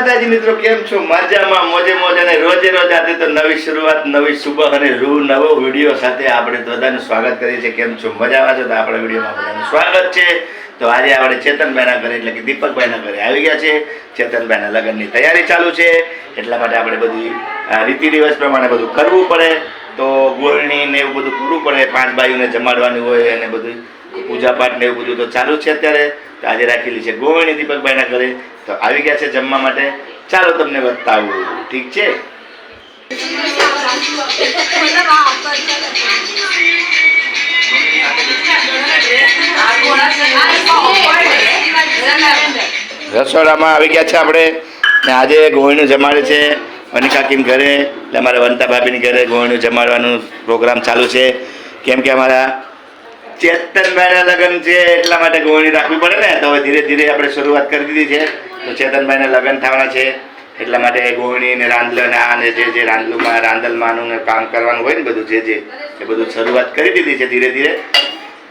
માતાજી મિત્રો, કેમ છો? મજામાં, મોજે મોજ અને રોજે રોજ આજે તો નવી શરૂઆત, નવી સુબહ અને નવો વિડીયો સાથે આપણે બધાનું સ્વાગત કરીએ છીએ. કેમ છો? મજામાં છો? તો આપણા વિડીયોમાં બધાનું સ્વાગત છે. તો આજે આપણે ચેતનભાઈના ઘરે એટલે કે દીપકભાઈના ઘરે આવી ગયા છે. ચેતનભાઈના લગ્નની તૈયારી ચાલુ છે, એટલા માટે આપણે બધી રીતિ રિવાજ પ્રમાણે બધું કરવું પડે. તો ગોળણી ને એવું બધું કરવું પડે, 5 બાયુને જમાડવાની હોય અને બધું પૂજાપાઠ ને એવું બધું તો ચાલુ છે અત્યારે. તો આજે રાખેલી છે ગોળણી દીપકભાઈના ઘરે, તો આવી ગયા છે જમવા માટે. ચાલો તમને બતાવું, ઠીક છે? રસોડામાં આવી ગયા છે આપણે ને આજે ગોળીનું જમાડે છે વનિકાકીમ ઘરે, એટલે અમારે વનતા ભાભીની ઘરે ગોળીનું જમાડવાનું પ્રોગ્રામ ચાલુ છે. કેમ કે અમારા ચેતનભાઈના લગ્ન છે એટલા માટે ગોળણી રાખવી પડે ને. તો હવે ધીરે ધીરે આપણે શરૂઆત કરી દીધી છે. તો ચેતનભાઈના લગ્ન થવાના છે એટલા માટે ગોળણી ને રાંધલ ને આ ને જે રાંધલુમાં રાંધલમાંનું ને કામ કરવાનું હોય ને બધું એ બધું શરૂઆત કરી દીધી છે ધીરે ધીરે.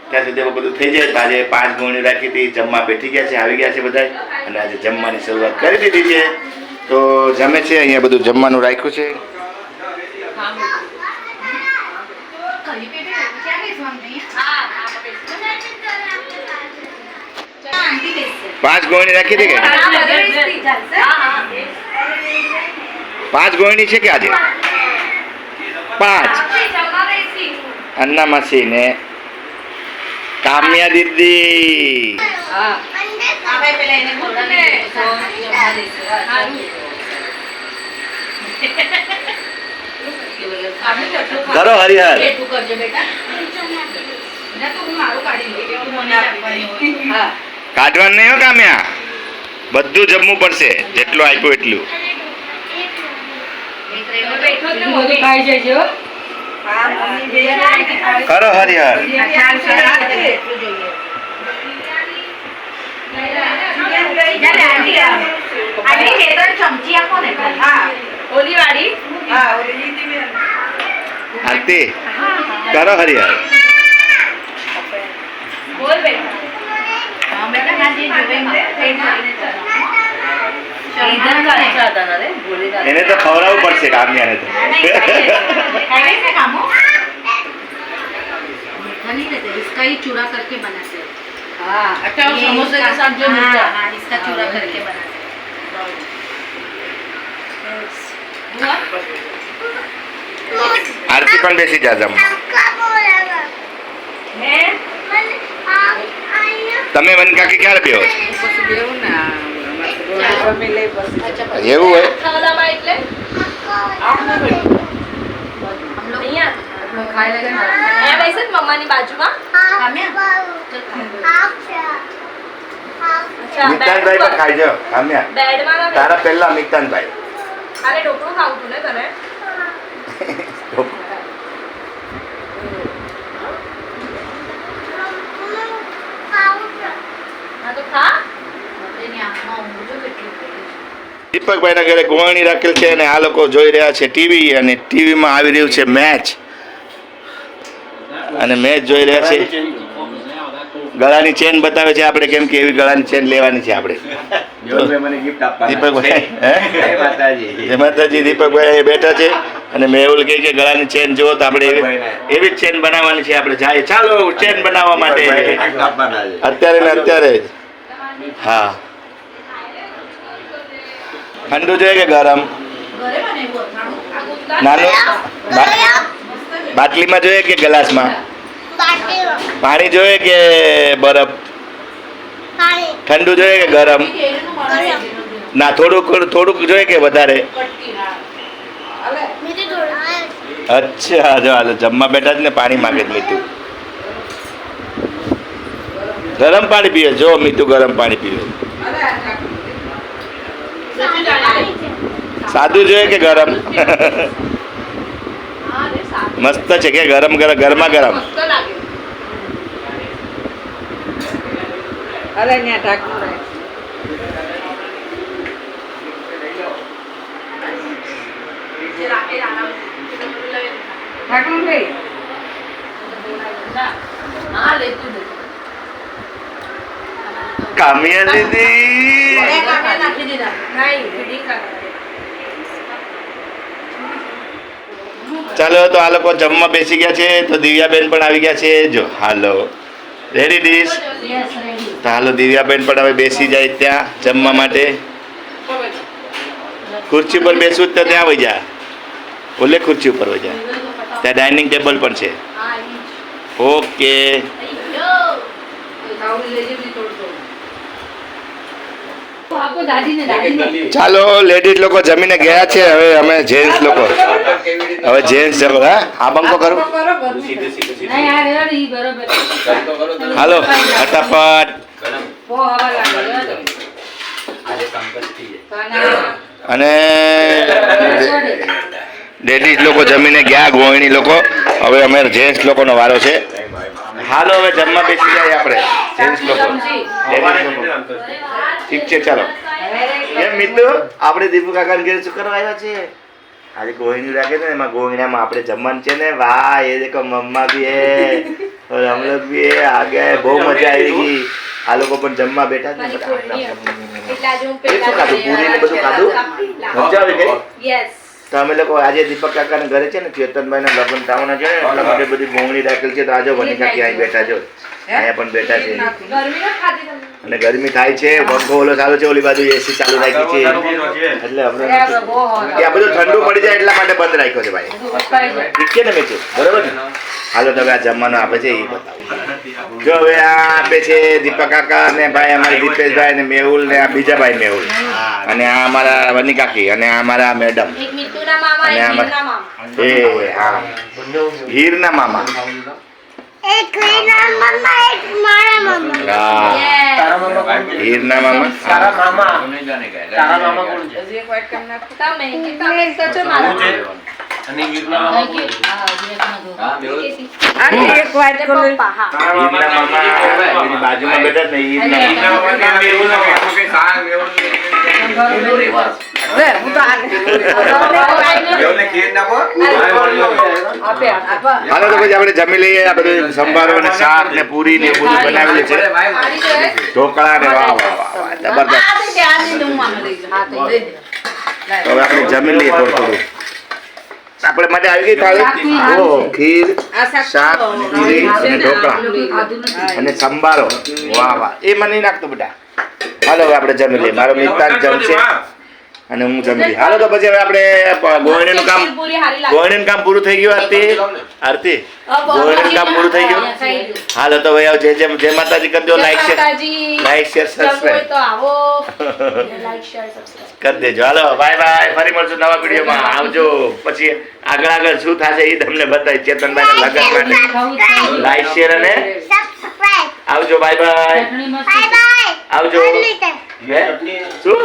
ત્યાં સુધી બધું થઈ જાય. તો આજે 5 ગોળણી રાખી હતી, જમવા બેઠી ગયા છે, આવી ગયા છે બધા, અને આજે જમવાની શરૂઆત કરી દીધી છે. તો જમે છે, અહીંયા બધું જમવાનું રાખ્યું છે. 5 ગોળણી રાખી હતી કે 5 ગોળણી છે કે આજે 5 અન્ના માસી ને કામ્યા દીદી. કરો હરિહર. કાઢવાનું નહીં હો કામ્યા, બધું જમવું પડશે, જેટલું આપ્યું એટલું. કરો હરિહર. આરતી કરો હરિહર. એને તો ખવડાવવું પડશે કામ્યાને તો. इसका ही चूड़ा करके बनाते हैं। हाँ, अच्छा वो समोसे के साथ जो मिलता है, हाँ, इसका चूड़ा करके बनाते हैं। आरती पण बेसी जा जम. તમે વનકાકી ક્યારે બેહો છો? એવું હોય? મમ્માની બાજુમાં મિતાનભાઈ પણ ખાઈ જાઓ. કામ્યા તારા પહેલા મિતાનભાઈ. અરે ઢોકળું ખાવું તું ને તને. દીપકભાઈના ઘરે ગોળણી રાખેલ છે અને આ લોકો જોઈ રહ્યા છે ટીવી, અને ટીવીમાં આવી રહ્યું છે મેચ, અને મેચ જોઈ રહ્યા છે. ગળાની ચેન બતાવે છે આપણે, કેમ કે એવી ગળાની ચેન લેવાની છે આપણે. દીપકભાઈ જય માતાજી. દીપકભાઈ બેઠા છે અને મેહુલ કહે કે ગળાની ચેન જુઓ તો આપણે એવી જ ચેન બનાવવાની છે. આપણે જાય ચાલો ચેન બનાવવા માટે અત્યારે ને અત્યારે જ. હા, ઠંડુ જોઈએ કે ગરમ? નાનું બાટલીમાં જોઈએ કે ગ્લાસમાં? પાણી જોઈએ કે બરફ? ઠંડુ જોઈએ કે ગરમ? ના, થોડુંક જોઈએ કે વધારે? અચ્છા, જો હાલો જમવા બેઠા જ ને પાણી માંગે જ મીઠું. ગરમ પાણી પીવે. જો મીઠું ગરમ પાણી પીવે. સાદું જોઈએ કે ગરમ? મસ્ત છે કે ગરમ ગરમા ગરમ? કામિયા દીદી નાખી દીધા નહીં ફીડિંગ ચાલો તો આ લોકો જમવા બેસી ગયા છે. તો દિવ્યાબેન પણ આવી ગયા છે. જો હાલો રેડી ડીશ. તો હાલો દિવ્યાબેન પણ હવે બેસી જાય ત્યાં જમવા માટે. ખુરશી પર બેસવું જ તો ત્યાં વહી જા. ઓલે ખુરશી ઉપર વહી જા. ત્યાં ડાઇનિંગ ટેબલ પણ છે. ઓકે ચાલો લેડીઝ લોકો જમીને ગયા છે. હવે અમે જેન્ટ્સ લોકો હા આ બંકો કરો. હાલો ફટાફટ. અને લેડીઝ લોકો જમીને ગયા, ગોળણી લોકો. હવે અમે જેન્ટ્સ લોકોનો વારો છે. હાલો હવે જમવા બેસી જાય આપણે જેન્ટ્સ લોકો. ઠીક છે ચાલો. એમ મિત્રો આપણે દીપુ કાકાને ઘેર શું કરવા આવ્યા છે? આજે ગોળણી રાખે ને એમાં ગોળણામાં આપણે જમવાનું છે ને. વાહ એ દેખો મમ્મા ભી હે और हम लोग भी है आ गए. બહુ મજા આવી ગઈ. આ લોકો પણ જમવા બેઠા છે. શું ખાધું? પૂરી ને બધું ખાધું. મજા આવી ગઈ. યસ તો અમે લોકો આજે દીપક કાકાના ઘરે છે ને ચેતનભાઈ ના લગ્ન થવાના છે ને એટલા માટે બધી ગોળણી રાખેલ છે. તો આજો બની કાકી અહીં બેઠા છો. અહીંયા પણ બેઠા છે. ગરમી ના ખાધી તમે અને ગરમી થાય છે. પંખો ઓલો ચાલુ છે, ઓલી બાજુ એસી ચાલુ રાખી છે. એટલે આપણે આ બધું ઠંડુ પડી જાય એટલા માટે બંધ રાખ્યો છે ભાઈ. ઠીક છે ને મેચું? બરોબર ને? હાલો તો હવે આ જમવાનું આપે છે એ બતાવો. જો હવે આ આપે છે દીપક કાકા ને ભાઈ અમારા દીપેશભાઈ ને મેહુલ ને આ બીજા ભાઈ મેહુલ અને આ અમારા વની કાકી અને આ અમારા મેડમ એક મિતુના મામા અને એક આમાં- હીરના મામા એ હા હીરના મામા. એક હીરના મામા એક મારા મામા હા હીરના મામા. તારા મામા કોણ છે? તમે તો છો મારા અને વીરના મામા કોણ છે? અને એક વાઈટ પપ્પા હા હીરના મામા એની બાજુમાં બેઠા જ ને હીરના મામા. હાલો તો પછી આપણે જમી લઈએ. આ બધું સંભારો ને શાક ને પૂરી ને એવું બધું બનાવેલું છે. ઢોકળા ને વાહ વાહ વાહ વાહ જબરદસ્ત. તો હવે આપણે જમી લઈએ થોડું થોડું. આપણે માટે આવી ગઈ થાળી. ઓ ખીર, શાક, પૂરી અને ઢોકળા અને સંભારો. વાહ વાહ એ મને નહીં નાખતો બેટા. હાલો હવે આપણે જમી લઈએ. મારો મિત્ર જમશે અને હું જમી લઈએ. હાલો તો પછી હવે આપણે ગોળણીનું કામ કામ પૂરું થઈ ગયું. આરતી ગોળણીનું કામ પૂરું થઈ ગયું. હાલો તો ભાઈ જય માતાજી કરજો. લાઈક શેર સબસ્ક્રાઇબ તો આવો લાઈક શેર સબસ્ક્રાઇબ કરી દેજો. હાલો બાય બાય. ફરી મળશું નવા વિડીયોમાં. આવજો. પછી આગળ શું થશે એ તમને બતાવી. ચેતનભાઈના લગ્ન માટે લાઈક શેર અને સબસ્ક્રાઇબ આવજો. Bye bye. બાય બાય આવજો. હે? શું?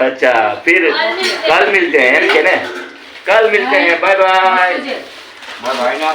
अच्छा फिर कल मिलते हैं एम के ने कल मिलते हैं. Bye bye. ભાઈ ના